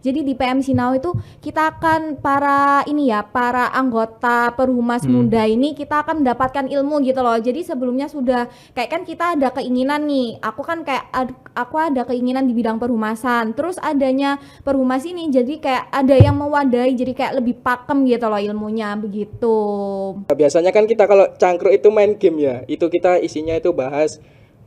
Jadi di PMC Now itu kita akan para anggota Perhumas Muda ini kita akan mendapatkan ilmu gitu loh. Jadi sebelumnya sudah kayak kan kita ada keinginan nih. Aku ada keinginan di bidang perhumasan. Terus adanya Perhumas ini jadi kayak ada yang mewadahi, jadi kayak lebih pakem gitu loh ilmunya begitu. Biasanya kan kita kalau cangkruk itu main game ya. Itu kita isinya itu bahas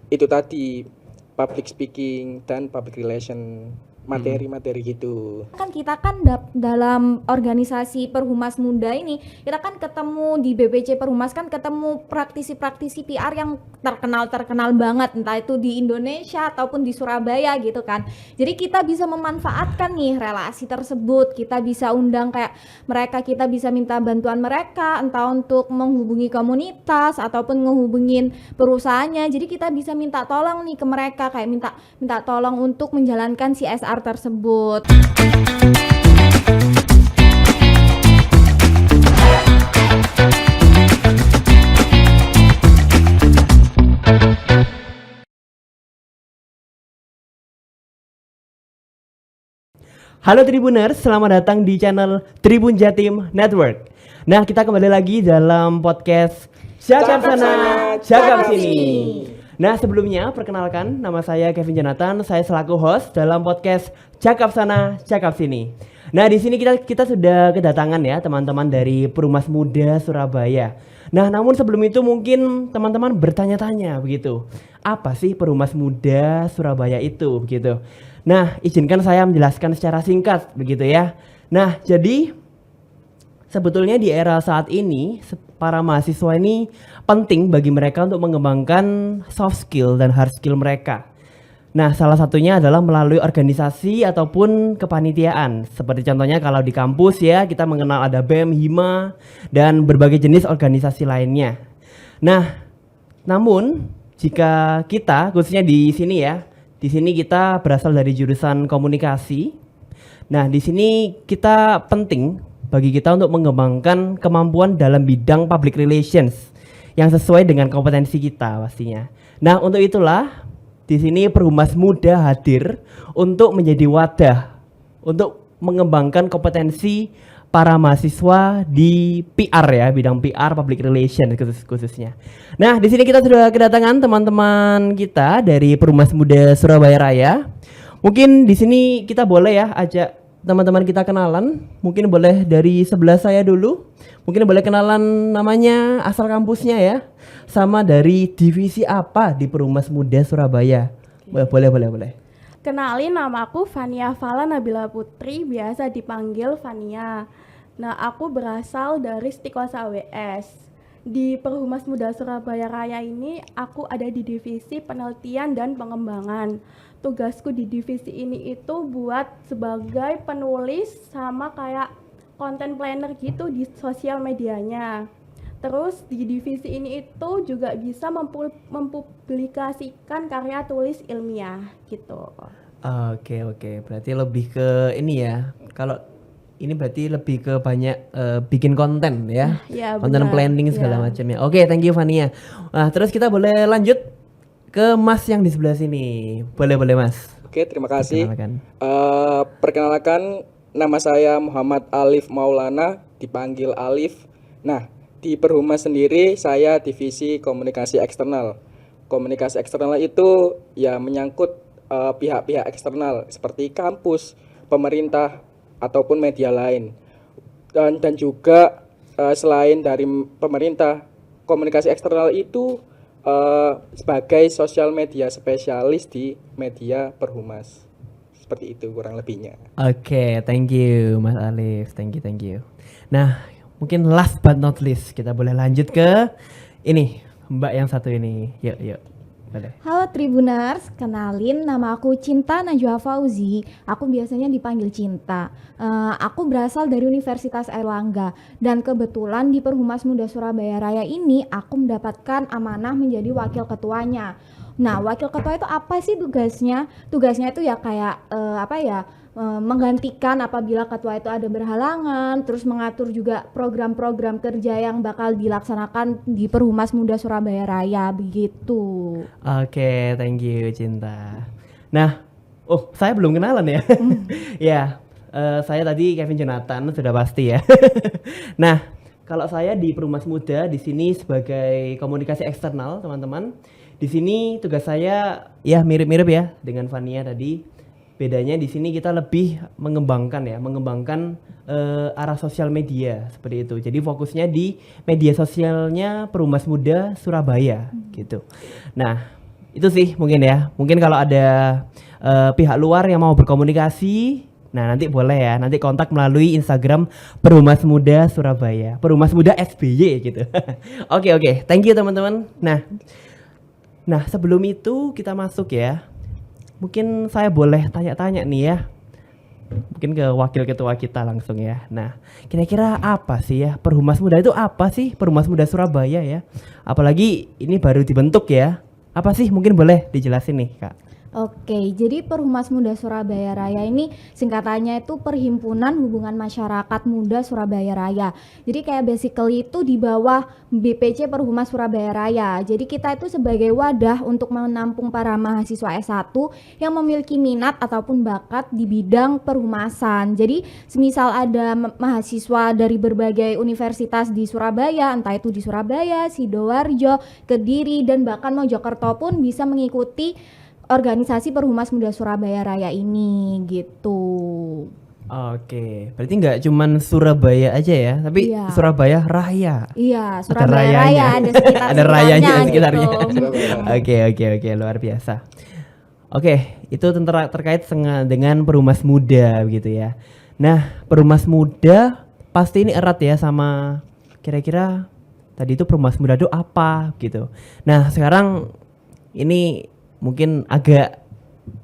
itu tadi public speaking dan public relation, materi-materi gitu. Kan kita kan dalam organisasi Perhumas Muda ini kita kan ketemu di BPC Perhumas kan ketemu praktisi-praktisi PR yang terkenal banget, entah itu di Indonesia ataupun di Surabaya gitu kan. Jadi kita bisa memanfaatkan nih relasi tersebut, kita bisa undang kayak mereka, kita bisa minta bantuan mereka entah untuk menghubungi komunitas ataupun ngehubungin perusahaannya. Jadi kita bisa minta tolong nih ke mereka, kayak minta tolong untuk menjalankan CSR tersebut. Halo Tribuners, selamat datang di channel Tribun Jatim Network. Nah, kita kembali lagi dalam podcast Cakap Sana, Cakap Sini. Nah, sebelumnya perkenalkan, nama saya Kevin Jonathan, saya selaku host dalam podcast Cakap Sana, Cakap Sini. Nah, di sini kita sudah kedatangan ya teman-teman dari Perhumas Muda Surabaya. Nah, namun sebelum itu mungkin teman-teman bertanya-tanya begitu. Apa sih Perhumas Muda Surabaya itu begitu? Nah, izinkan saya menjelaskan secara singkat begitu ya. Nah, jadi sebetulnya di era saat ini para mahasiswa ini penting bagi mereka untuk mengembangkan soft skill dan hard skill mereka. Nah, salah satunya adalah melalui organisasi ataupun kepanitiaan. Seperti contohnya kalau di kampus ya, kita mengenal ada BEM, HIMA, dan berbagai jenis organisasi lainnya. Nah, namun jika kita khususnya di sini ya, di sini kita berasal dari jurusan komunikasi. Nah, di sini kita penting bagi kita untuk mengembangkan kemampuan dalam bidang public relations yang sesuai dengan kompetensi kita pastinya. Nah, untuk itulah di sini Perhumas Muda hadir untuk menjadi wadah untuk mengembangkan kompetensi para mahasiswa di PR ya, bidang PR public relations khususnya. Nah, di sini kita sudah kedatangan teman-teman kita dari Perhumas Muda Surabaya Raya. Mungkin di sini kita boleh ya ajak teman-teman kita kenalan. Mungkin boleh dari sebelah saya dulu. Mungkin boleh kenalan namanya, asal kampusnya ya. Sama dari divisi apa di Perhumas Muda Surabaya. Boleh. Kenalin, nama aku Fania Fala Nabila Putri, biasa dipanggil Fania. Nah, aku berasal dari Stikosa WS. Di Perhumas Muda Surabaya Raya ini aku ada di divisi penelitian dan pengembangan. Tugasku di divisi ini itu buat sebagai penulis sama kayak content planner gitu di sosial medianya. Terus di divisi ini itu juga bisa mempublikasikan karya tulis ilmiah gitu. Oke. Berarti lebih ke ini ya. Kalau ini berarti lebih ke banyak bikin konten ya. Ya, konten planning segala macamnya. Oke, thank you Fania. Nah, terus kita boleh lanjut ke Mas yang di sebelah sini. Boleh Mas. Oke, terima kasih. Perkenalkan, nama saya Muhammad Alif Maulana, dipanggil Alif. Nah, di Perhumas sendiri saya divisi komunikasi eksternal. Komunikasi eksternal itu ya menyangkut pihak-pihak eksternal seperti kampus, pemerintah ataupun media lain. Dan juga selain dari pemerintah, komunikasi eksternal itu sebagai sosial media spesialis di media Perhumas. Seperti itu kurang lebihnya. Oke, thank you Mas Alif. Thank you. Nah, mungkin last but not least kita boleh lanjut ke ini, Mbak yang satu ini. Yuk. Boleh. Halo Tribuners, kenalin nama aku Cinta Najwa Fauzi. Aku biasanya dipanggil Cinta. Aku berasal dari Universitas Airlangga dan kebetulan di Perhumas Muda Surabaya Raya ini aku mendapatkan amanah menjadi wakil ketuanya. Nah, wakil ketua itu apa sih tugasnya? Tugasnya itu ya kayak menggantikan apabila ketua itu ada berhalangan, terus mengatur juga program-program kerja yang bakal dilaksanakan di Perhumas Muda Surabaya Raya begitu. Oke, thank you Cinta. Nah, saya belum kenalan ya. Ya, Saya tadi Kevin Jonathan, sudah pasti ya. Nah, kalau saya di Perumas Muda di sini sebagai komunikasi eksternal, teman-teman. Di sini tugas saya ya mirip-mirip ya dengan Fania tadi. Bedanya di sini kita lebih mengembangkan arah sosial media seperti itu. Jadi fokusnya di media sosialnya Perumas Muda Surabaya gitu. Nah, itu sih mungkin ya. Mungkin kalau ada pihak luar yang mau berkomunikasi, nah nanti boleh ya, nanti kontak melalui Instagram Perumas Muda Surabaya, Perumas Muda SBY gitu. Oke, thank you teman-teman. Nah sebelum itu kita masuk ya, mungkin saya boleh tanya-tanya nih ya, mungkin ke wakil ketua kita langsung ya. Nah kira-kira apa sih ya Perumas Muda itu apa sih, Perumas Muda Surabaya ya? Apalagi ini baru dibentuk ya, apa sih mungkin boleh dijelasin nih Kak? Oke, jadi Perhumas Muda Surabaya Raya ini singkatannya itu Perhimpunan Hubungan Masyarakat Muda Surabaya Raya. Jadi kayak basically itu di bawah BPC Perhumas Surabaya Raya. Jadi kita itu sebagai wadah untuk menampung para mahasiswa S1 yang memiliki minat ataupun bakat di bidang perhumasan. Jadi semisal ada mahasiswa dari berbagai universitas di Surabaya, entah itu di Surabaya, Sidoarjo, Kediri, dan bahkan Mojokerto pun bisa mengikuti organisasi Perhumas Muda Surabaya Raya ini gitu. Oke, berarti nggak cuman Surabaya aja ya, tapi Iya. Surabaya Raya. Iya, Ada Surabaya rayanya. Raya ada sekitar Ada rayanya sekitarnya. gitu. Oke, luar biasa. Oke, itu terkait dengan Perumas Muda gitu ya. Nah, Perumas Muda pasti ini erat ya sama kira-kira tadi itu Perumas Muda itu apa gitu. Nah, sekarang ini mungkin agak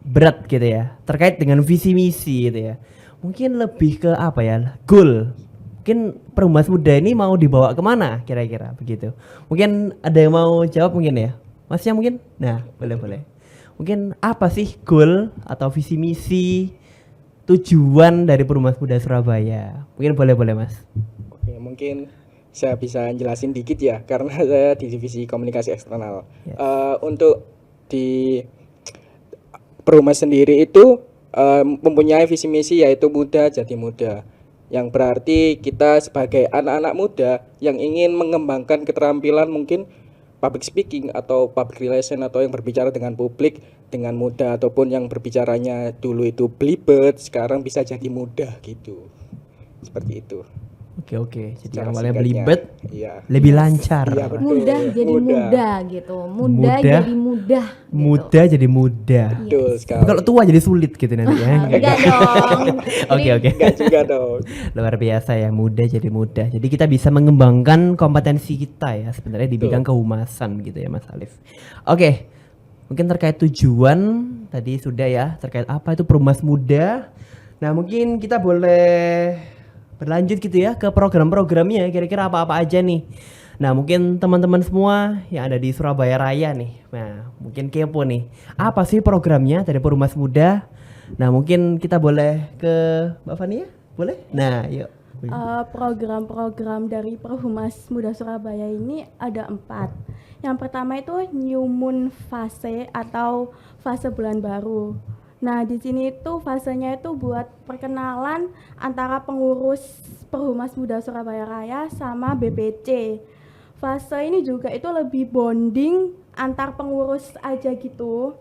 berat gitu ya, terkait dengan visi misi gitu ya. Mungkin lebih ke apa ya, goal. Mungkin Perumas Muda ini mau dibawa kemana kira-kira begitu. Mungkin ada yang mau jawab mungkin ya, Masnya mungkin? Nah, boleh. Mungkin apa sih goal atau visi misi tujuan dari Perumas Muda Surabaya? Mungkin boleh Mas. Oke, mungkin saya bisa jelasin dikit ya, karena saya di divisi komunikasi eksternal. Yes. Untuk di Perumas sendiri itu mempunyai visi misi yaitu muda jadi muda, yang berarti kita sebagai anak-anak muda yang ingin mengembangkan keterampilan mungkin public speaking atau public relation atau yang berbicara dengan publik dengan mudah, ataupun yang berbicaranya dulu itu belibet sekarang bisa jadi mudah gitu, seperti itu. Oke. Jadi Secara yang awalnya singkatnya, belibet iya. lebih lancar. Iya, betul. Mudah jadi muda gitu. Mudah Mudah, jadi mudah. Gitu. Muda jadi muda. Betul sekali. Tapi kalau tua jadi sulit gitu nanti ya. Enggak dong. Oke. Enggak juga dong. Luar biasa ya, muda jadi muda. Jadi kita bisa mengembangkan kompetensi kita ya sebenarnya di bidang kehumasan gitu ya Mas Alif. Oke. Mungkin terkait tujuan tadi sudah ya, terkait apa itu Perumas Muda. Nah, mungkin kita boleh berlanjut gitu ya ke program-programnya, kira-kira apa-apa aja nih. Nah, mungkin teman-teman semua yang ada di Surabaya Raya nih, nah mungkin kepo nih, apa sih programnya dari Perumas Muda? Nah, mungkin kita boleh ke Mbak Fania, boleh? Nah, yuk. Program-program dari Perhumas Muda Surabaya ini ada 4. Yang pertama itu New Moon Fase atau fase bulan baru. Nah, di sini itu fasenya itu buat perkenalan antara pengurus Perhumas Muda Surabaya Raya sama BPC. Fase ini juga itu lebih bonding antar pengurus aja gitu.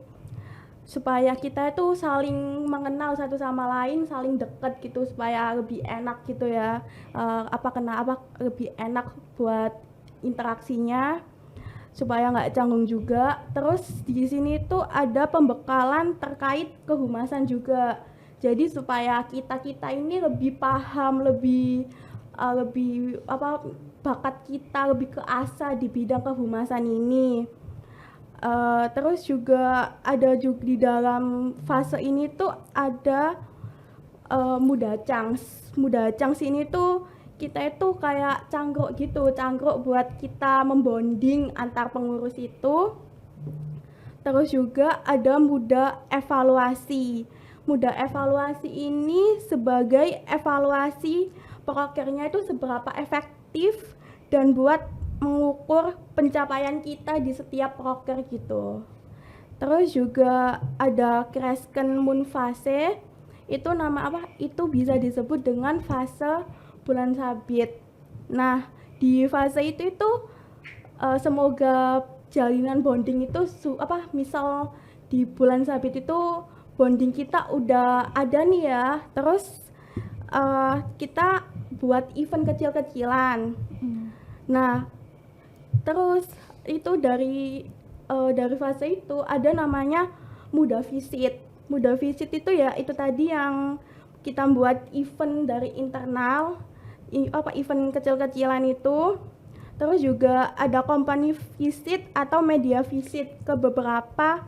Supaya kita itu saling mengenal satu sama lain, saling dekat gitu supaya lebih enak gitu ya. Lebih enak buat interaksinya, supaya nggak canggung juga. Terus di sini tuh ada pembekalan terkait kehumasan juga. Jadi supaya kita ini lebih paham, lebih bakat kita lebih keasah di bidang kehumasan ini. Terus juga ada juga di dalam fase ini tuh ada Muda Changs ini tuh kita itu kayak cangkruk buat kita membonding antar pengurus itu. Terus juga ada Muda Evaluasi ini sebagai evaluasi prokernya itu seberapa efektif dan buat mengukur pencapaian kita di setiap proker gitu. Terus juga ada Kresken Moon Fase, itu itu bisa disebut dengan fase bulan sabit. Nah, di fase itu semoga jalinan bonding itu misal di bulan sabit itu bonding kita udah ada nih ya, terus kita buat event kecil-kecilan. Nah, terus itu dari fase itu ada namanya muda visit. Muda visit itu ya itu tadi yang kita buat event dari internal, event kecil-kecilan itu. Terus juga ada company visit atau media visit ke beberapa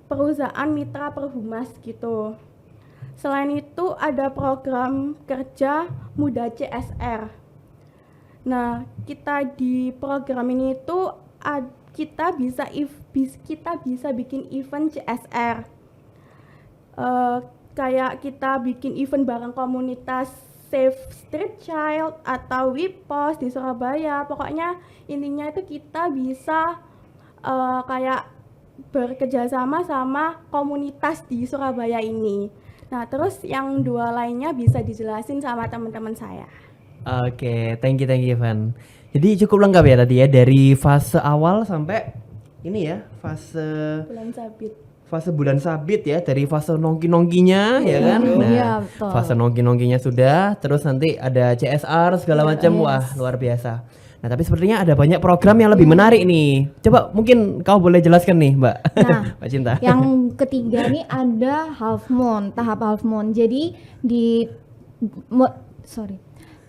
perusahaan mitra perhumas gitu. Selain itu ada program kerja muda CSR. Nah, kita di program ini itu kita bisa bikin event CSR. Kayak kita bikin event bareng komunitas Save Street Child atau WIPOS di Surabaya. Pokoknya intinya itu kita bisa kayak bekerjasama sama komunitas di Surabaya ini. Nah, terus yang dua lainnya bisa dijelasin sama teman-teman saya. Oke, thank you Van. Jadi cukup lengkap ya tadi ya, dari fase awal sampai ini ya, fase bulan sabit ya, dari fase nongki-nongkinya ya kan. Nah, iya, betul. fase nongki-nongkinya sudah, terus nanti ada CSR segala macam. Wah, luar biasa. Nah, tapi sepertinya ada banyak program yang lebih menarik nih. Coba mungkin kau boleh jelaskan nih, Mbak. Nah, Mbak Cinta. Yang ketiga nih ada tahap half moon.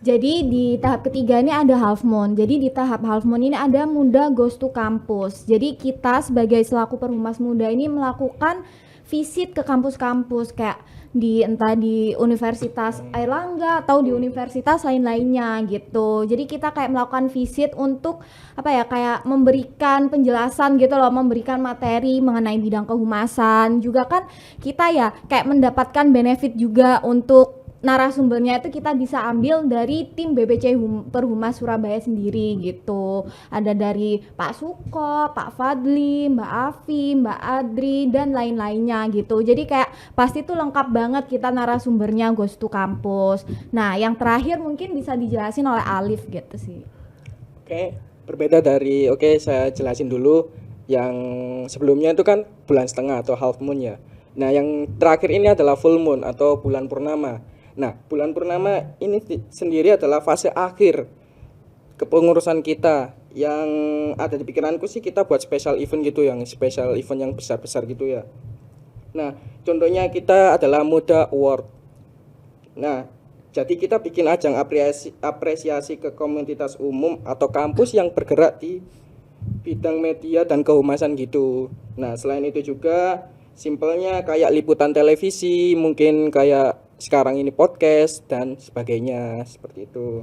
Jadi di tahap ketiga ini ada half moon. Jadi di tahap half moon ini ada muda goes to kampus. Jadi kita sebagai selaku perhumas muda ini melakukan visit ke kampus-kampus kayak entah di Universitas Airlangga atau di universitas lain-lainnya gitu. Jadi kita kayak melakukan visit untuk kayak memberikan penjelasan gitu loh, memberikan materi mengenai bidang kehumasan. Juga kan kita ya kayak mendapatkan benefit juga untuk narasumbernya itu kita bisa ambil dari tim BBC Perhumas Surabaya sendiri gitu. Ada dari Pak Suko, Pak Fadli, Mbak Afi, Mbak Adri dan lain-lainnya gitu. Jadi kayak pasti tuh lengkap banget kita narasumbernya goes to kampus. Nah, yang terakhir mungkin bisa dijelasin oleh Alif gitu sih. Oke, berbeda dari saya jelasin dulu yang sebelumnya itu kan bulan setengah atau half moon ya. Nah, yang terakhir ini adalah full moon atau bulan purnama. Nah, bulan purnama ini sendiri adalah fase akhir kepengurusan kita. Yang ada di pikiranku sih kita buat special event gitu, yang special event yang besar-besar gitu ya. Nah, contohnya kita adalah Muda Award. Nah, jadi kita bikin ajang apresiasi ke komunitas umum atau kampus yang bergerak di bidang media dan kehumasan gitu. Nah, selain itu juga simpelnya kayak liputan televisi, mungkin kayak sekarang ini podcast dan sebagainya seperti itu.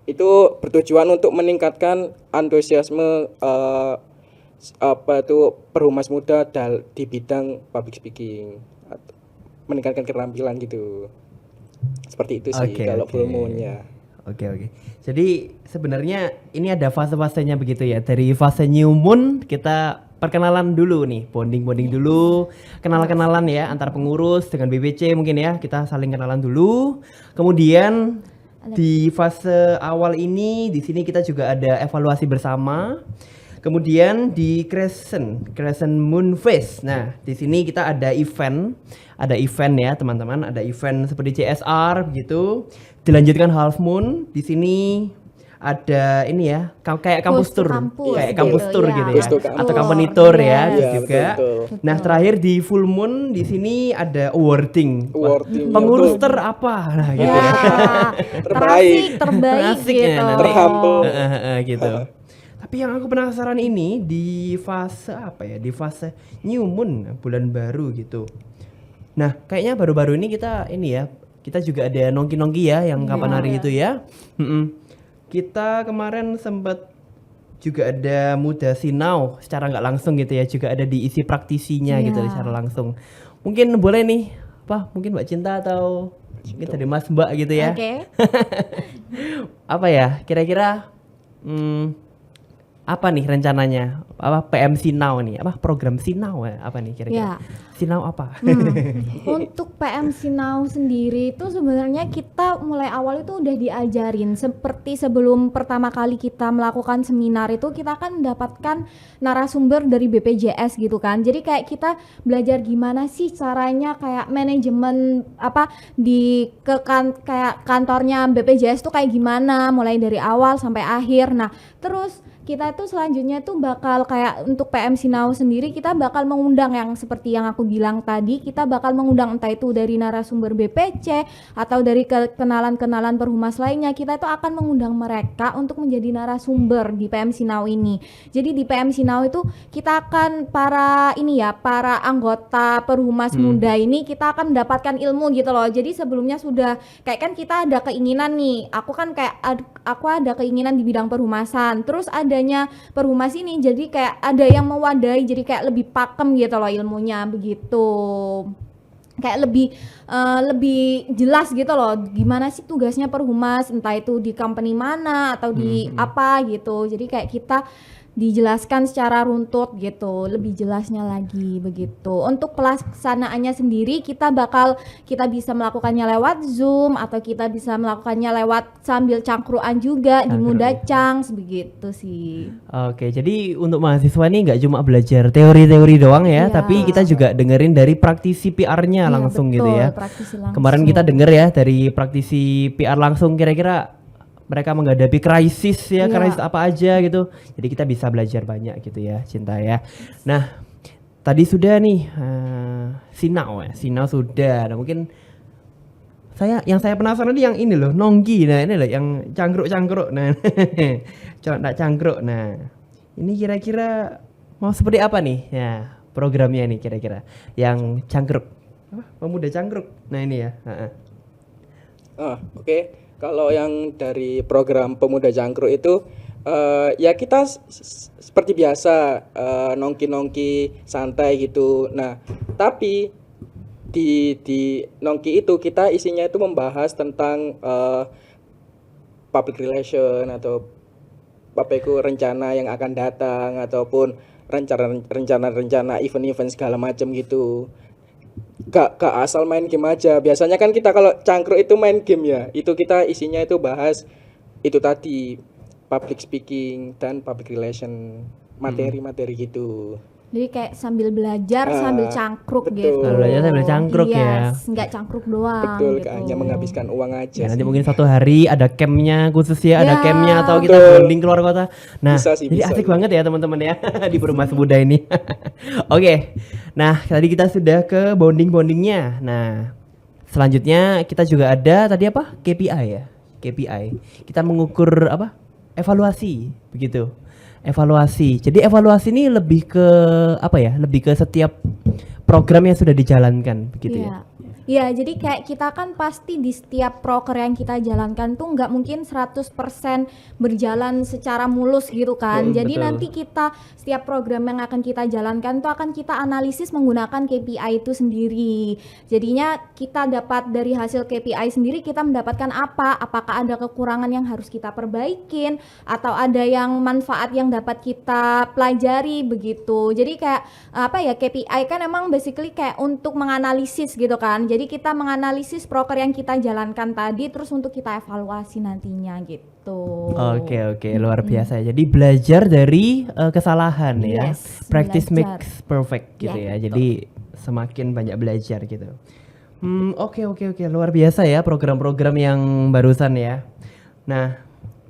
Itu bertujuan untuk meningkatkan antusiasme perhumas muda di bidang public speaking, meningkatkan keterampilan gitu. Seperti itu sih kalau full moon-nya. Oke. Jadi sebenarnya ini ada fase-fasenya begitu ya. Dari fase new moon kita perkenalan dulu nih, bonding dulu, kenalan ya antar pengurus dengan BBC mungkin ya, kita saling kenalan dulu. Kemudian di fase awal ini di sini kita juga ada evaluasi bersama. Kemudian di Crescent Moon Phase. Nah, di sini kita ada event ya teman-teman, ada event seperti CSR begitu. Dilanjutkan half moon, di sini ada ini ya kayak kampus tour, gitu ya, atau company tour ya juga. Betul. Nah, terakhir di full moon di sini ada awarding. Pengurus apa nah gitu ya. terbaik Terasik ya, gitu. Terhampul. Gitu. Tapi yang aku penasaran ini di fase di fase new moon, bulan baru gitu. Nah, kayaknya baru-baru ini kita juga ada nongki-nongki ya yang kapan hari itu ya. Kita kemarin sempat juga ada Muda Sinau secara nggak langsung gitu ya, juga ada di isi praktisinya gitu secara langsung. Mungkin boleh nih, mungkin Mbak Cinta atau mungkin tadi Mas Mbak gitu ya. Oke. Apa ya, kira-kira apa nih rencananya? Apa PM Sinau nih? Apa program Sinau ya? Apa nih kira-kira? Ya. Sinau apa? Untuk PM Sinau sendiri itu sebenarnya kita mulai awal itu udah diajarin seperti sebelum pertama kali kita melakukan seminar itu kita akan mendapatkan narasumber dari BPJS gitu kan. Jadi kayak kita belajar gimana sih caranya kayak manajemen apa kayak kantornya BPJS tuh kayak gimana mulai dari awal sampai akhir. Nah, terus kita tuh selanjutnya tuh bakal kayak untuk PM Sinau sendiri kita bakal mengundang yang seperti yang aku bilang tadi, kita bakal mengundang entah itu dari narasumber BPC atau dari kenalan-kenalan perhumas lainnya. Kita tuh akan mengundang mereka untuk menjadi narasumber di PM Sinau ini. Jadi di PM Sinau itu kita akan para anggota perhumas muda ini kita akan mendapatkan ilmu gitu loh. Jadi sebelumnya sudah kayak kan kita ada keinginan nih. Aku ada keinginan di bidang perhumasan. Terus adanya perhumas ini jadi kayak ada yang mewadahi, jadi kayak lebih pakem gitu loh ilmunya begitu. Kayak lebih jelas gitu loh gimana sih tugasnya perhumas, entah itu di company mana atau di apa gitu. Jadi kayak kita dijelaskan secara runtut gitu, lebih jelasnya lagi begitu. Untuk pelaksanaannya sendiri kita bisa melakukannya lewat Zoom atau kita bisa melakukannya lewat sambil cangkruan juga di Mudacang begitu sih. Oke, jadi untuk mahasiswa nih nggak cuma belajar teori-teori doang ya, Iya. tapi kita juga dengerin dari praktisi PR-nya Iya, langsung betul, gitu ya. praktisi langsung. Kemarin kita denger ya dari praktisi PR langsung kira-kira mereka menghadapi krisis ya, Iya. krisis apa aja gitu. Jadi kita bisa belajar banyak gitu ya, Cinta ya. Nah, tadi sudah nih Sinau sudah. Nah, mungkin yang saya penasaran nih yang ini loh, Nongki. Nah, ini loh yang cangkruk. Nah, coba cangkruk. Nah, ini kira-kira mau seperti apa nih? Ya, programnya nih kira-kira. Yang cangkruk. Apa? Pemuda cangkruk. Nah, ini ya. Oke. Kalau yang dari program Pemuda Cangkruk itu ya kita seperti biasa nongki-nongki santai gitu. Nah, tapi di nongki itu kita isinya itu membahas tentang public relation atau apa itu rencana yang akan datang ataupun rencana event-event segala macam gitu. Gak asal main game aja. Biasanya kan kita kalau cangkruk itu main game ya. Itu kita isinya itu bahas itu tadi public speaking dan public relation, materi-materi gitu. Jadi kayak sambil belajar sambil cangkruk betul. gitu. Belajar sambil cangkruk ya. Nggak cangkruk doang. Betul, gitu. hanya menghabiskan uang aja. Ya, nanti sih. mungkin suatu hari ada campnya khusus ya, ada Ya, campnya atau kita betul. bonding keluar kota. Nah, Bisa sih, jadi bisa, asik iya. banget ya teman-teman ya di Perumahan Muda ini. Oke, nah tadi kita sudah ke bondingnya. Nah, selanjutnya kita juga ada tadi apa? KPI ya, KPI. Kita mengukur apa? Evaluasi, begitu. Evaluasi. Jadi evaluasi ini lebih ke apa ya? Lebih ke setiap program yang sudah dijalankan, begitu ya. Iya, jadi kayak kita kan pasti di setiap proker yang kita jalankan tuh nggak mungkin 100% berjalan secara mulus gitu kan. Jadi betul. nanti kita setiap program yang akan kita jalankan tuh akan kita analisis menggunakan KPI itu sendiri. Jadinya kita dapat dari hasil KPI sendiri kita mendapatkan apa? Apakah ada kekurangan yang harus kita perbaikin atau ada yang manfaat yang dapat kita pelajari begitu. Jadi kayak apa ya, KPI kan emang basically kayak untuk menganalisis gitu kan. Jadi kita menganalisis proker yang kita jalankan tadi terus untuk kita evaluasi nantinya gitu. Oke, luar biasa. Jadi belajar dari kesalahan ya. Yes, Practice belajar. makes perfect gitu ya. Jadi semakin banyak belajar gitu. Oke, luar biasa ya program-program yang barusan ya. Nah,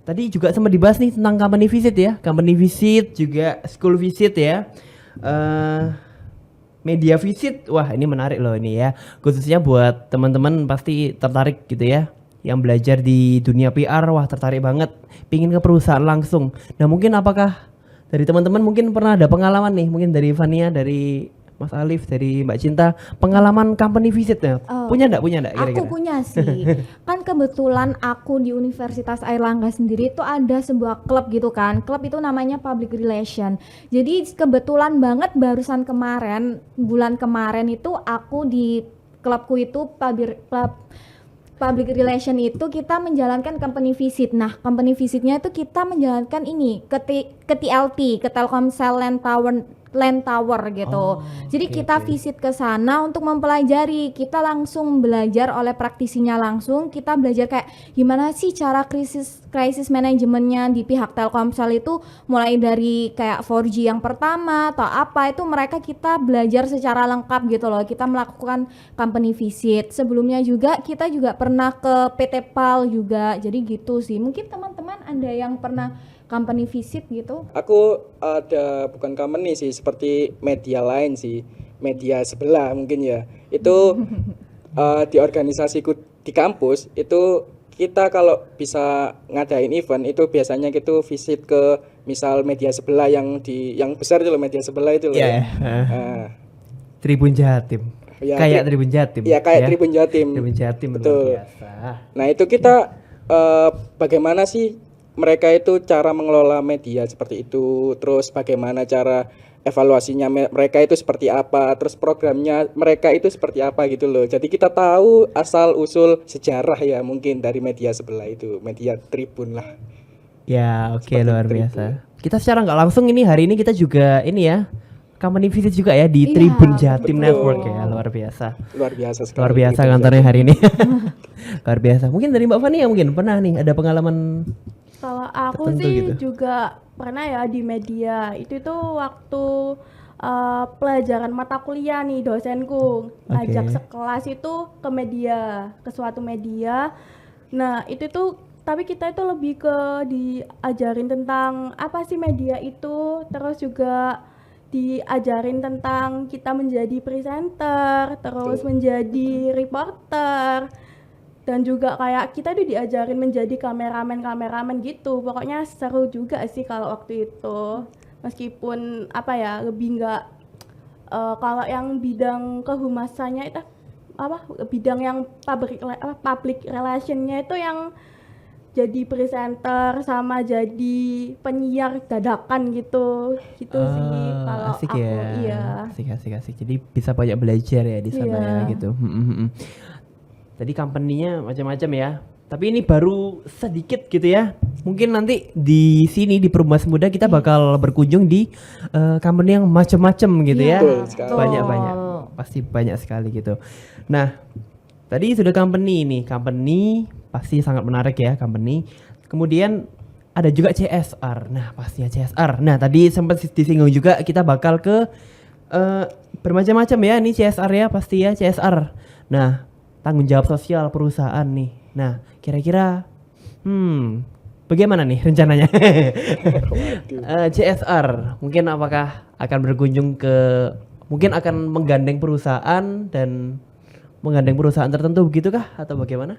tadi juga sempat dibahas nih tentang company visit ya. Company visit juga school visit ya. Media visit, wah ini menarik loh ini ya. Khususnya buat teman-teman pasti tertarik gitu ya. Yang belajar di dunia PR, wah tertarik banget. Pingin ke perusahaan langsung. Nah mungkin apakah dari teman-teman mungkin pernah ada pengalaman nih. Mungkin dari Fania, dari Mas Alif, dari Mbak Cinta. Pengalaman company visit ya. Punya enggak kira-kira? Aku punya sih. Kan kebetulan aku di Universitas Airlangga sendiri itu ada sebuah klub gitu kan. Klub itu namanya Public Relation. Jadi kebetulan banget barusan bulan kemarin itu aku di klubku itu Public relation itu kita menjalankan company visit. Nah, company visitnya itu kita menjalankan ini ke TLT, ke Telkomsel Land Tower gitu. Oh, Jadi oke, kita oke. visit ke sana untuk mempelajari. Kita langsung belajar oleh praktisinya langsung. Kita belajar kayak gimana sih cara krisis manajemennya di pihak Telkomsel itu, mulai dari kayak 4G yang pertama atau apa itu mereka kita belajar secara lengkap gitu loh. Kita melakukan company visit. Sebelumnya juga kita juga pernah ke PT PAL juga. Jadi gitu sih. Mungkin teman-teman ada yang pernah company visit gitu? Aku ada bukan company sih, seperti media lain sih, media sebelah mungkin ya. Itu di organisasiku di kampus itu kita kalau bisa ngadain event itu biasanya gitu visit ke misal media sebelah yang besar itu loh, media sebelah itu loh. Iya, Nah, Tribun Jatim. Ya, Kayak Tribun Jatim. Iya, kayak Tribun Jatim. Tribun Jatim luar Betul. biasa. Nah, itu kita bagaimana sih mereka itu cara mengelola media seperti itu, terus bagaimana cara evaluasinya mereka itu seperti apa, terus programnya mereka itu seperti apa gitu loh. Jadi kita tahu asal usul sejarah ya mungkin dari media sebelah itu, media Tribun lah. Ya, oke, Seperti luar Tribun. biasa. Kita secara nggak langsung ini hari ini kita juga ini ya company visit juga ya di Iya, Tribun Jatim betul. Network ya, luar biasa. Luar biasa sekali. Luar biasa Tribun kantornya Jatim. hari ini. Luar biasa. Mungkin dari Mbak Fani ya mungkin pernah nih ada pengalaman. Kalau aku Tertentu sih gitu. juga pernah ya di media. Itu tuh waktu pelajaran mata kuliah nih dosenku ngajak sekelas itu ke media, ke suatu media. Nah, itu tuh tapi kita itu lebih ke diajarin tentang apa sih media itu, terus juga diajarin tentang kita menjadi presenter, terus Betul. menjadi reporter. Dan juga kayak kita tuh diajarin menjadi kameramen gitu. Pokoknya seru juga sih kalau waktu itu. Meskipun apa ya, lebih nggak kalau yang bidang kehumasannya itu apa, bidang yang public relationnya itu yang jadi presenter sama jadi penyiar dadakan gitu sih kalau Asik aku. ya. Iya. Asik. Jadi bisa banyak belajar ya di sana ya Iya. gitu. Tadi company-nya macam-macam ya. Tapi ini baru sedikit gitu ya. Mungkin nanti di sini di Perumnas Muda kita bakal berkunjung di company yang macam-macam gitu ya. Betul sekali. Banyak-banyak. Pasti banyak sekali gitu. Nah, tadi sudah company ini. Company pasti sangat menarik ya, company. Kemudian ada juga CSR. Nah, pastinya CSR. Nah, tadi sempat disinggung juga kita bakal ke bermacam-macam ya ini CSR ya, pasti ya CSR. Nah, tanggung jawab sosial perusahaan nih. Nah, kira-kira bagaimana nih rencananya? CSR mungkin apakah akan berkunjung mungkin akan menggandeng perusahaan dan menggandeng perusahaan tertentu begitu kah atau bagaimana?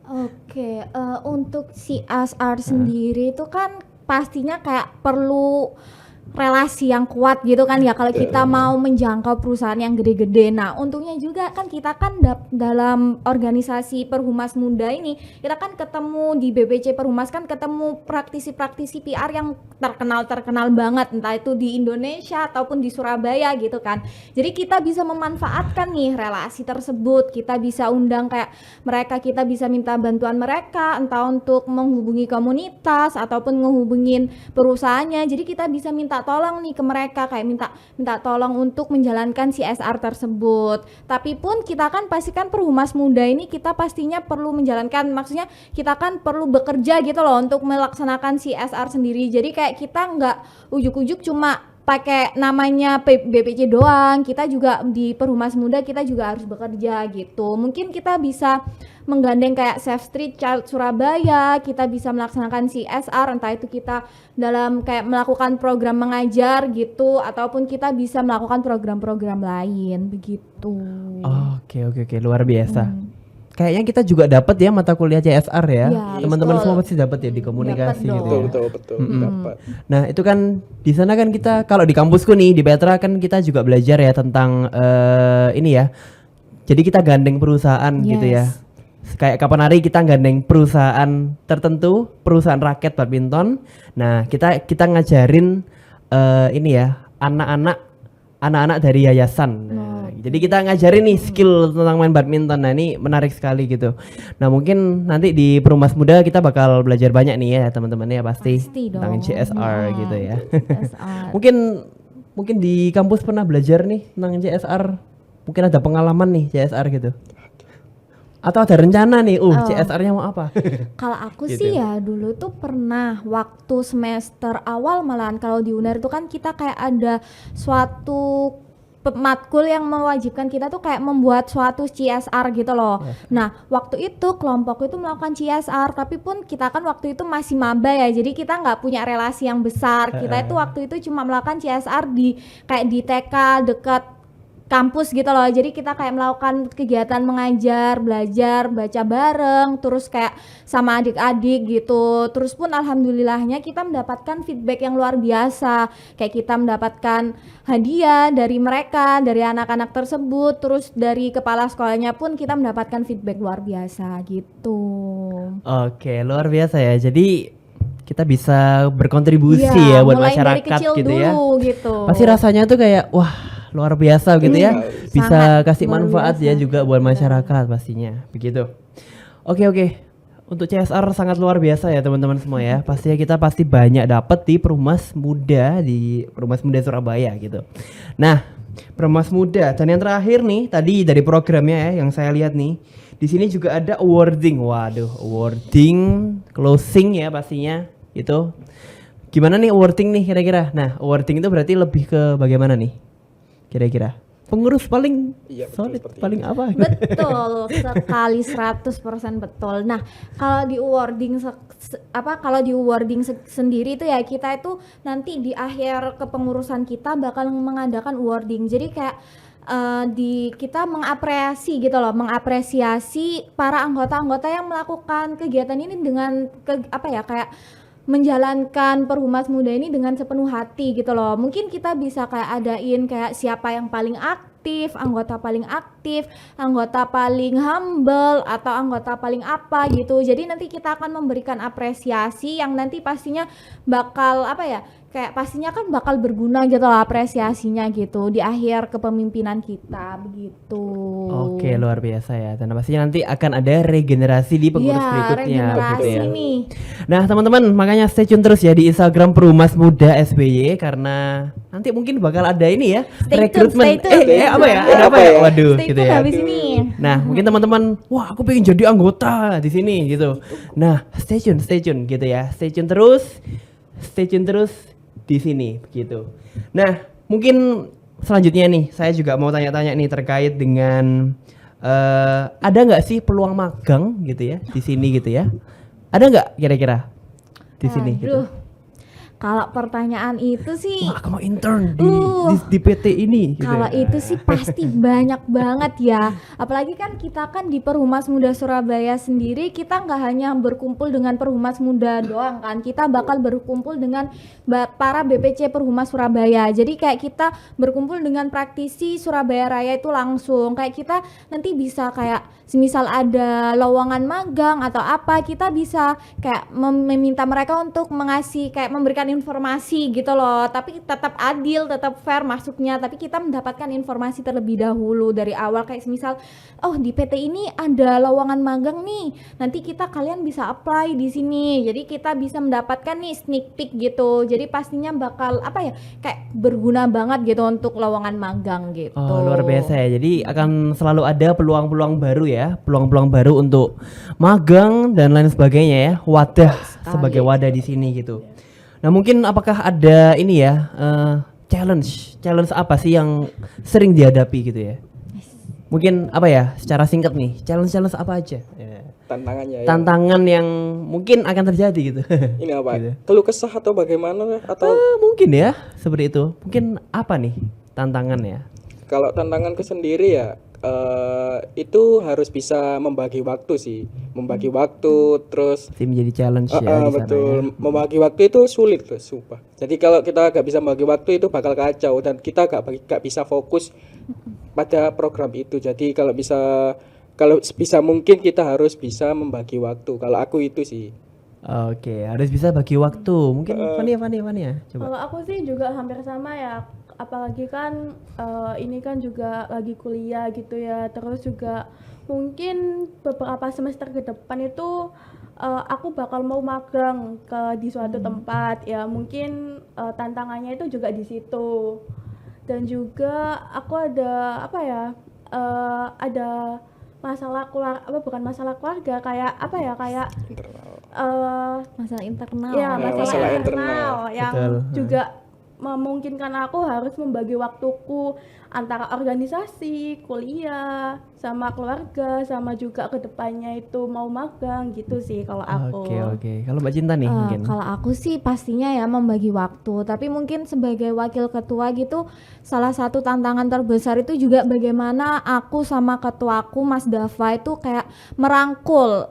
Oke, untuk CSR sendiri itu kan pastinya kayak perlu relasi yang kuat gitu kan ya kalau kita mau menjangkau perusahaan yang gede-gede. Nah, untungnya juga kan kita kan dalam organisasi Perhumas Muda ini kita kan ketemu di BPC Perhumas kan ketemu praktisi-praktisi PR yang terkenal banget, entah itu di Indonesia ataupun di Surabaya gitu kan. Jadi kita bisa memanfaatkan nih relasi tersebut. Kita bisa undang kayak mereka, kita bisa minta bantuan mereka entah untuk menghubungi komunitas ataupun ngehubungin perusahaannya. Jadi kita bisa minta tolong nih ke mereka, kayak minta tolong untuk menjalankan CSR tersebut. Tapi pun kita kan pastikan Perhumas Muda ini kita pastinya perlu menjalankan, maksudnya kita kan perlu bekerja gitu loh untuk melaksanakan CSR sendiri. Jadi kayak kita nggak ujuk-ujuk cuma pakai namanya BPC doang. Kita juga di Perhumas Muda kita juga harus bekerja gitu. Mungkin kita bisa menggandeng kayak Safe Street Child Surabaya, kita bisa melaksanakan CSR, entah itu kita dalam kayak melakukan program mengajar gitu, ataupun kita bisa melakukan program-program lain begitu. Oke, luar biasa. Kayaknya kita juga dapat ya mata kuliah CSR ya. Iya, Teman-teman betul. semua pasti dapat ya di komunikasi Dapat gitu dong. ya. Betul dapat. Nah, itu kan di sana kan kita kalau di kampusku nih di Petra kan kita juga belajar ya tentang ini ya. Jadi kita gandeng perusahaan gitu ya. Yes. Kayak kapan hari kita gandeng perusahaan tertentu, perusahaan raket badminton. Nah, kita ngajarin ini ya, anak-anak dari yayasan. Nah, Jadi kita ngajarin nih skill tentang main badminton. Nah ini menarik sekali gitu. Nah mungkin nanti di Perumas Muda kita bakal belajar banyak nih ya teman-teman ya pasti tentang dong. CSR gitu ya. CSR. Mungkin di kampus pernah belajar nih tentang CSR. Mungkin ada pengalaman nih CSR gitu. Atau ada rencana nih, CSR-nya mau apa? Kalau aku Gitu sih ya dulu tuh pernah waktu semester awal malahan kalau di UNER itu kan kita kayak ada suatu matkul yang mewajibkan kita tuh kayak membuat suatu CSR gitu loh. Nah waktu itu kelompokku itu melakukan CSR, tapi pun kita kan waktu itu masih maba ya, jadi kita nggak punya relasi yang besar. Kita itu waktu itu cuma melakukan CSR di kayak di TK dekat kampus gitu loh. Jadi kita kayak melakukan kegiatan mengajar, belajar, baca bareng, terus kayak sama adik-adik gitu. Terus pun alhamdulillahnya kita mendapatkan feedback yang luar biasa. Kayak kita mendapatkan hadiah dari mereka, dari anak-anak tersebut. Terus dari kepala sekolahnya pun kita mendapatkan feedback luar biasa gitu. Oke, luar biasa ya. Jadi kita bisa berkontribusi ya buat mulai masyarakat dari kecil gitu dulu, ya. gitu. Pasti rasanya tuh kayak wah luar biasa gitu ya. Bisa sangat kasih luar manfaat biasa. ya juga buat masyarakat pastinya. Begitu. Oke. Untuk CSR sangat luar biasa ya teman-teman semua ya. Pastinya kita pasti banyak dapat di Perumas Muda Surabaya gitu. Nah, Perumas Muda dan yang terakhir nih tadi dari programnya ya yang saya lihat nih. Di sini juga ada awarding. Waduh, awarding closing ya pastinya itu. Gimana nih awarding nih kira-kira? Nah, awarding itu berarti lebih ke bagaimana nih? Kira-kira pengurus paling Iya, betul, solid, seperti paling apa? Betul sekali 100% betul. Nah, kalau di awarding sendiri itu ya kita itu nanti di akhir kepengurusan kita bakal mengadakan awarding. Jadi kayak kita mengapresiasi para anggota-anggota yang melakukan kegiatan ini dengan kayak menjalankan Perhumas Muda ini dengan sepenuh hati gitu loh. Mungkin kita bisa kayak adain kayak siapa yang paling aktif, anggota paling humble atau anggota paling apa gitu. Jadi nanti kita akan memberikan apresiasi yang nanti pastinya bakal pastinya kan bakal berguna gitu loh apresiasinya gitu di akhir kepemimpinan kita begitu. Oke, luar biasa ya. Dan pastinya nanti akan ada regenerasi di pengurus berikutnya regenerasi gitu ya. nih. Nah, teman-teman, makanya stay tune terus ya di Instagram Perumas Muda SBY karena nanti mungkin bakal ada ini ya, rekrutmen. Stay tune. Apa ya? Ada Apa apa ya? ya? Waduh, Stay gitu tune ya. habis ini. Nah, mungkin teman-teman, wah aku pengen jadi anggota di sini gitu. Nah, stay tune gitu ya. Stay tune terus di sini begitu. Nah, mungkin selanjutnya nih, saya juga mau tanya-tanya nih terkait dengan ada nggak sih peluang magang gitu ya di sini gitu ya? Ada nggak kira-kira di sini gitu? Kalau pertanyaan itu sih, Wah, aku mau intern di PT ini. Gitu kalau ya. itu sih pasti banyak banget ya. Apalagi kan kita kan di Perhumas Muda Surabaya sendiri, kita nggak hanya berkumpul dengan Perhumas Muda doang kan. Kita bakal berkumpul dengan para BPC Perhumas Surabaya. Jadi kayak kita berkumpul dengan praktisi Surabaya Raya itu langsung. Kayak kita nanti bisa kayak semisal ada lowongan magang atau apa, kita bisa kayak meminta mereka untuk memberikan informasi gitu loh, tapi tetap adil, tetap fair masuknya, tapi kita mendapatkan informasi terlebih dahulu dari awal kayak semisal di PT ini ada lowongan magang nih, nanti kalian bisa apply di sini, jadi kita bisa mendapatkan nih sneak peek gitu, jadi pastinya bakal kayak berguna banget gitu untuk lowongan magang gitu. Oh, luar biasa ya. Jadi akan selalu ada peluang-peluang baru ya, peluang-peluang baru untuk magang dan lain sebagainya ya. Wadah sebagai wadah di sini gitu. Nah, mungkin apakah ada ini ya challenge apa sih yang sering dihadapi gitu ya? Mungkin apa ya? Secara singkat nih, challenge apa aja? Ya. Tantangannya ya. Tantangan yang mungkin akan terjadi gitu. Ini apa? Gitu. Keluh kesah atau bagaimana atau Mungkin ya seperti itu. Mungkin apa nih tantangan ya? kalau tantanganku sendiri ya itu harus bisa membagi waktu sih, membagi waktu terus Pasti menjadi challenge ya di sana betul ya. membagi waktu itu sulit tuh sumpah. Jadi kalau kita gak bisa membagi waktu itu bakal kacau dan kita gak bisa fokus pada program itu. Jadi kalau bisa mungkin kita harus bisa membagi waktu. Kalau aku itu sih. Oke, harus bisa bagi waktu. Mungkin Fania ya, coba. Kalau aku sih juga hampir sama ya. apalagi kan ini kan juga lagi kuliah gitu ya, terus juga mungkin beberapa semester ke depan itu aku bakal mau magang di suatu tempat ya, mungkin tantangannya itu juga di situ. Dan juga aku ada apa ya, ada masalah bukan masalah keluarga, kayak apa ya, kayak Internal. Masalah internal. ya masalah masalah internal. internal yang Betul. juga memungkinkan aku harus membagi waktuku antara organisasi, kuliah, sama keluarga, sama juga kedepannya itu mau magang gitu sih kalau aku. Oke. Kalau Mbak Cinta nih mungkin. Kalau aku sih pastinya ya membagi waktu, tapi mungkin sebagai wakil ketua gitu, salah satu tantangan terbesar itu juga bagaimana aku sama ketuaku Mas Dava itu kayak merangkul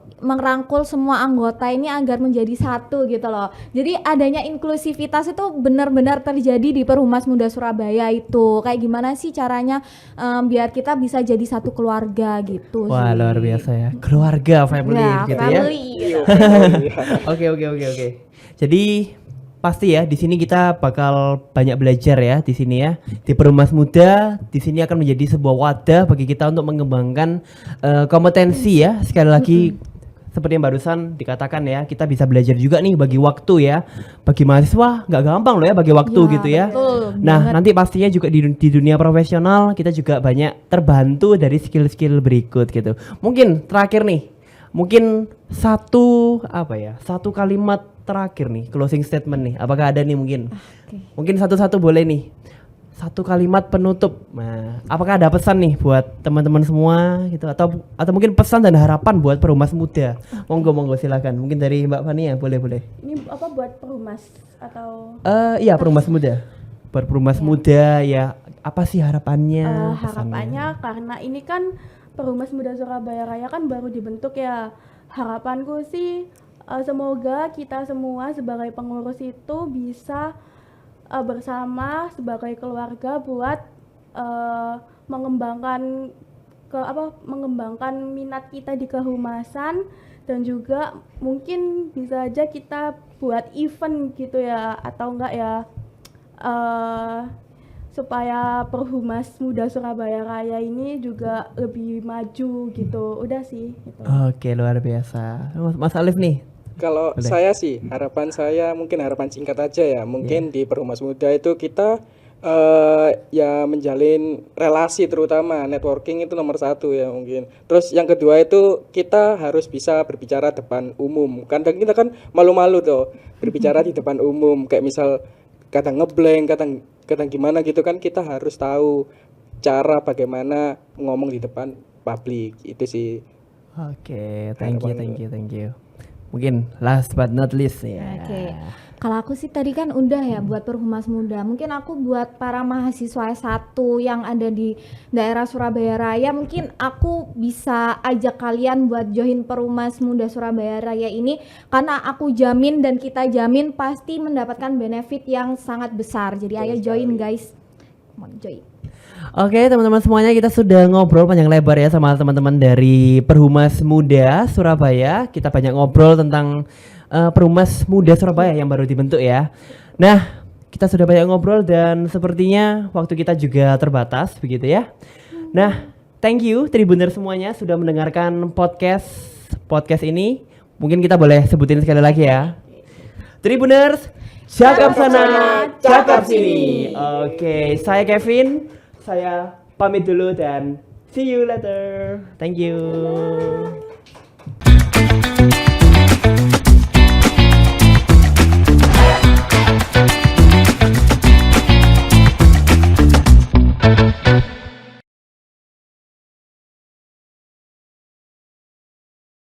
semua anggota ini agar menjadi satu gitu loh. Jadi adanya inklusivitas itu benar-benar terjadi di Perhumas Muda Surabaya itu. Kayak gimana sih caranya biar kita bisa jadi satu keluarga gitu Wah, sih. luar biasa ya. Keluarga family Ya, gitu ya. family gitu. Oke. Jadi pasti ya di sini kita bakal banyak belajar ya di sini ya. Di Perhumas Muda di sini akan menjadi sebuah wadah bagi kita untuk mengembangkan kompetensi ya. Sekali lagi seperti yang barusan dikatakan ya, kita bisa belajar juga nih bagi waktu ya. Bagi mahasiswa nggak gampang loh ya bagi waktu Ya, gitu ya. betul Nah, banget. nanti pastinya juga di dunia profesional kita juga banyak terbantu dari skill-skill berikut gitu. Mungkin terakhir nih, mungkin satu kalimat terakhir nih, closing statement nih. Apakah ada nih mungkin? Oke. Mungkin satu-satu boleh nih. Satu kalimat penutup. Nah, apakah ada pesan nih buat teman-teman semua gitu, atau mungkin pesan dan harapan buat Perhumas Muda? Monggo silakan. Mungkin dari Mbak Fania, boleh. Ini apa buat Perhumas atau Iya, Perhumas Muda. Buat Perhumas Muda ya, apa sih harapannya? harapannya karena ini kan Perhumas Muda Surabaya Raya kan baru dibentuk ya. Harapanku sih semoga kita semua sebagai pengurus itu bisa bersama sebagai keluarga buat mengembangkan minat kita di kehumasan, dan juga mungkin bisa aja kita buat event gitu ya, atau enggak ya, supaya Perhumas Muda Surabaya Raya ini juga lebih maju gitu. Udah sih gitu. Oke, luar biasa. Mas Alif nih. Kalau Boleh. saya sih, harapan saya mungkin harapan singkat aja ya. Mungkin di Perhumas Muda itu kita ya menjalin relasi, terutama networking itu nomor satu ya mungkin. Terus yang kedua itu kita harus bisa berbicara depan umum. Kadang kita kan malu-malu tuh berbicara di depan umum. Kayak misal kadang ngeblank, kadang gimana gitu kan, kita harus tahu cara bagaimana ngomong di depan publik. Itu sih. Oke, thank you. Mungkin last but not least ya. Oke. Kalau aku sih tadi kan udah ya buat Perhumas Muda. Mungkin aku buat para mahasiswa S1 yang ada di daerah Surabaya Raya, mungkin aku bisa ajak kalian buat join Perhumas Muda Surabaya Raya ini, karena aku jamin dan kita jamin pasti mendapatkan benefit yang sangat besar. Jadi ayo join guys. Come on, join. Oke, teman-teman semuanya, kita sudah ngobrol panjang lebar ya sama teman-teman dari Perhumas Muda Surabaya. Kita banyak ngobrol tentang Perhumas Muda Surabaya yang baru dibentuk ya. Nah, kita sudah banyak ngobrol dan sepertinya waktu kita juga terbatas begitu ya. Nah, thank you Tribuner semuanya sudah mendengarkan podcast ini. Mungkin kita boleh sebutin sekali lagi ya. Tribuners, cakap sana, cakap sini. Oke, saya Kevin. Saya pamit dulu dan see you later. Thank you.